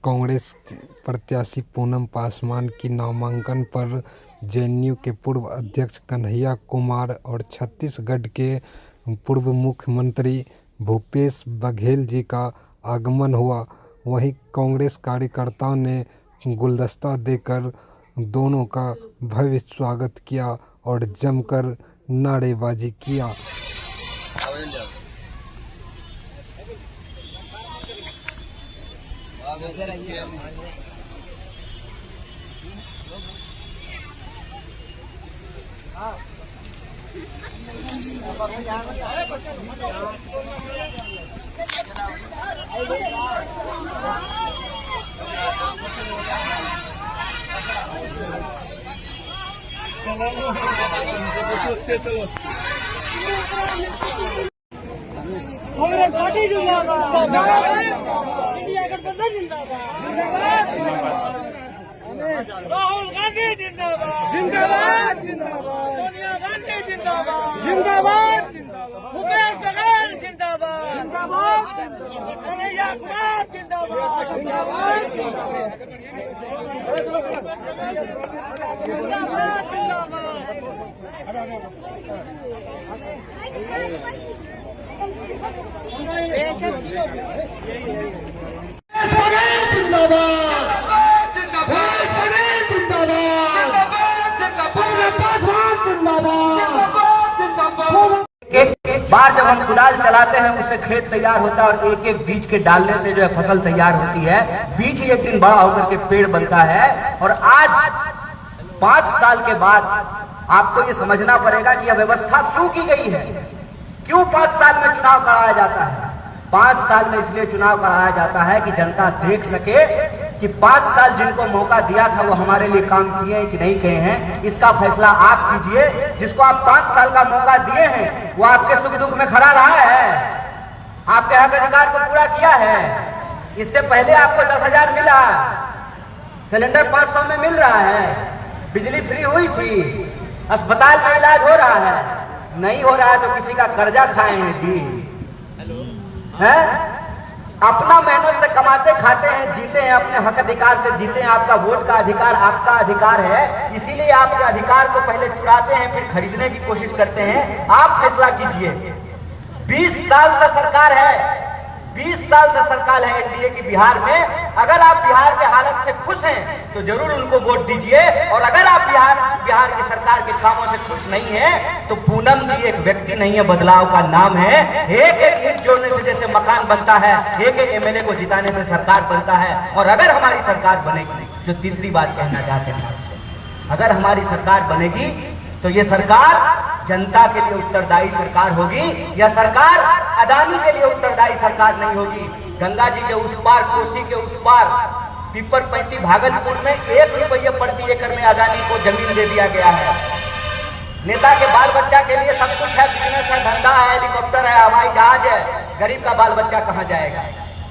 कांग्रेस प्रत्याशी पूनम पासवान की नामांकन पर जेएनयू के पूर्व अध्यक्ष कन्हैया कुमार और छत्तीसगढ़ के पूर्व मुख्यमंत्री भूपेश बघेल जी का आगमन हुआ। वहीं कांग्रेस कार्यकर्ताओं ने गुलदस्ता देकर दोनों का भव्य स्वागत किया और जमकर नारेबाजी किया। कांग्रेस पार्टी जिंदाबाद, इंडिया गठबंधन जिंदाबाद, राहुल गांधी जिंदाबाद, जिंदाबाद जिंदाबाद, सोनिया गांधी जिंदाबाद, जिंदाबाद जिंदाबाद, भूपेश बघेल जिंदाबाद, जिंदाबाद, कन्हैया कुमार जिंदाबाद, जिंदाबाद जिंदाबाद, एक बार जब हम कुदाल चलाते हैं उससे खेत तैयार होता है और एक एक बीज के डालने से जो है फसल तैयार होती है। बीज ही एक दिन बड़ा होकर के पेड़ बनता है। और आज 5 साल के बाद आपको ये समझना पड़ेगा कि यह व्यवस्था क्यों की गई है, क्यों 5 साल में चुनाव कराया जाता है। 5 साल में इसलिए चुनाव कराया जाता है कि जनता देख सके कि 5 साल जिनको मौका दिया था वो हमारे लिए काम किए हैं कि नहीं किए हैं। इसका फैसला आप कीजिए। जिसको आप 5 साल का मौका दिए हैं वो आपके सुख दुख में खड़ा रहा है, आपके हक अधिकार को पूरा किया है। इससे पहले आपको 10,000 मिला, सिलेंडर 500 में मिल रहा है, बिजली फ्री हुई थी, अस्पताल में इलाज हो रहा है। नहीं हो रहा है तो किसी का कर्जा खाए हैं जी, है? अपना मेहनत से कमाते खाते हैं, जीते हैं, अपने हक अधिकार से जीते हैं। आपका वोट का अधिकार आपका अधिकार है, इसीलिए आपके अधिकार को पहले चुराते हैं फिर खरीदने की कोशिश करते हैं। आप फैसला कीजिए। 20 साल से सरकार है, 20 साल से सरकार है एनडीए की बिहार में। अगर आप बिहार के हालत से खुश हैं तो जरूर उनको वोट दीजिए। और अगर आप बिहार की सरकार के कामों से खुश नहीं है तो पूनम जी एक व्यक्ति नहीं है, बदलाव का नाम है। एक एक ईंट जोड़ने से जैसे मकान बनता है, एक एक एमएलए को जिताने से सरकार बनता है। और अगर हमारी सरकार बनेगी, जो तीसरी बात कहना चाहते हैं आपसे, अगर हमारी सरकार बनेगी तो ये सरकार जनता के लिए उत्तरदायी सरकार होगी। यह सरकार अदानी के लिए उत्तरदायी सरकार नहीं होगी। गंगा जी के उस पार, कोसी के उस पार, पीपर पैंती भागलपुर में 1 रुपये प्रति एकड़ में अदानी को जमीन दे दिया गया है। नेता के बाल बच्चा के लिए सब कुछ है, बिजनेस है, धंधा है, हेलीकॉप्टर है, हवाई जहाज है। गरीब का बाल बच्चा कहाँ जाएगा?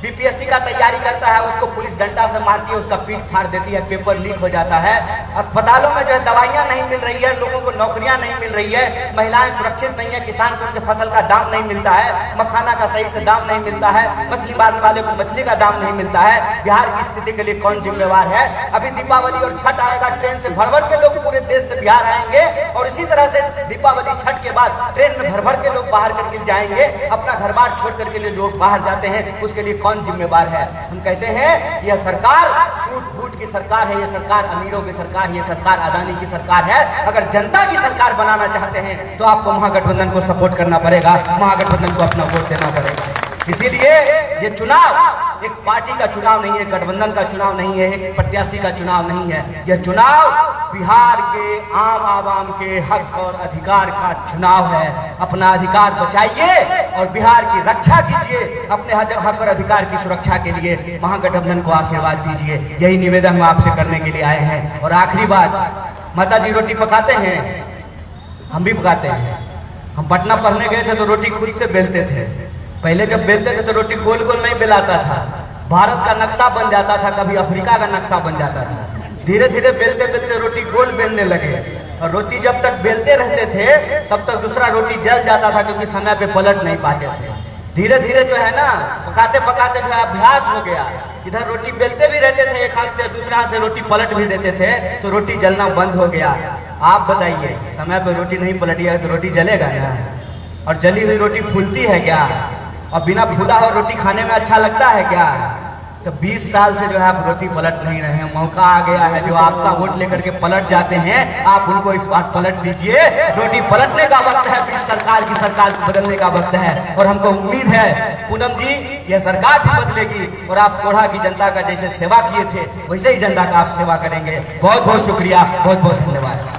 बीपीएससी का तैयारी करता है, उसको पुलिस डंडा से मारती है, उसका पीठ फाड़ देती है, पेपर लीक हो जाता है। अस्पतालों में जो है दवाइयां नहीं मिल रही है, लोगों को नौकरियां नहीं मिल रही है, महिलाएं सुरक्षित नहीं है, किसान को उनके फसल का दाम नहीं मिलता है, मखाना का सही से दाम नहीं मिलता है, मछली मारने वाले को मछली का दाम नहीं मिलता है। बिहार की स्थिति के लिए कौन जिम्मेवार है? अभी दीपावली और छठ आएगा, ट्रेन से भर भर के लोग पूरे देश से बिहार आएंगे और इसी तरह से दीपावली छठ के बाद ट्रेन में भर भर के लोग बाहर करके जाएंगे। अपना घर बार छोड़ करके लोग बाहर जाते हैं, उसके लिए कौन जिम्मेवार है? हम कहते हैं यह सरकार सूट बूट की सरकार है, यह सरकार अमीरों की सरकार, यह सरकार अदानी की सरकार है। अगर जनता की सरकार बनाना चाहते हैं तो आपको महागठबंधन को सपोर्ट करना पड़ेगा, महागठबंधन को अपना वोट देना पड़ेगा। इसीलिए ये चुनाव एक पार्टी का चुनाव नहीं है, गठबंधन का चुनाव नहीं है, एक प्रत्याशी का चुनाव नहीं है। यह चुनाव बिहार के आम आवाम के हक और अधिकार का चुनाव है। अपना अधिकार बचाइए और बिहार की रक्षा कीजिए। अपने हक और अधिकार की सुरक्षा के लिए महागठबंधन को आशीर्वाद दीजिए। यही निवेदन हम आपसे करने के लिए आए हैं। और आखिरी बात, माता जी रोटी पकाते हैं, हम भी पकाते हैं। हम पटना पढ़ने गए थे तो रोटी खुद से बेलते थे। पहले जब बेलते थे तो रोटी गोल गोल नहीं बेलाता था, भारत का नक्शा बन जाता था, कभी अफ्रीका का नक्शा बन जाता था। धीरे धीरे बेलते बेलते रोटी गोल बेलने लगे और रोटी जब तक बेलते रहते थे तब तक दूसरा रोटी जल जाता था, क्योंकि समय पे पलट नहीं पाते थे। धीरे धीरे जो है ना पकाते पकाते जो है अभ्यास हो गया। इधर रोटी बेलते भी रहते थे एक हाथ से, दूसरे हाथ से रोटी पलट भी देते थे तो रोटी जलना बंद हो गया। आप बताइए, समय पर रोटी नहीं पलटिएगा तो रोटी जलेगा ना? और जली हुई रोटी फूलती है क्या? और बिना फूला हुआ रोटी खाने में अच्छा लगता है क्या? तो 20 साल से जो है आप रोटी पलट नहीं रहे हैं। मौका आ गया है, जो आपका वोट लेकर के पलट जाते हैं आप उनको इस बार पलट दीजिए। रोटी पलटने का वक्त है, बीच सरकार की सरकार को बदलने का वक्त है। और हमको उम्मीद है पूनम जी यह सरकार भी बदलेगी और आप कोढ़ा की जनता का जैसे सेवा किए थे वैसे ही जनता का आप सेवा करेंगे। बहुत बहुत शुक्रिया, बहुत बहुत धन्यवाद।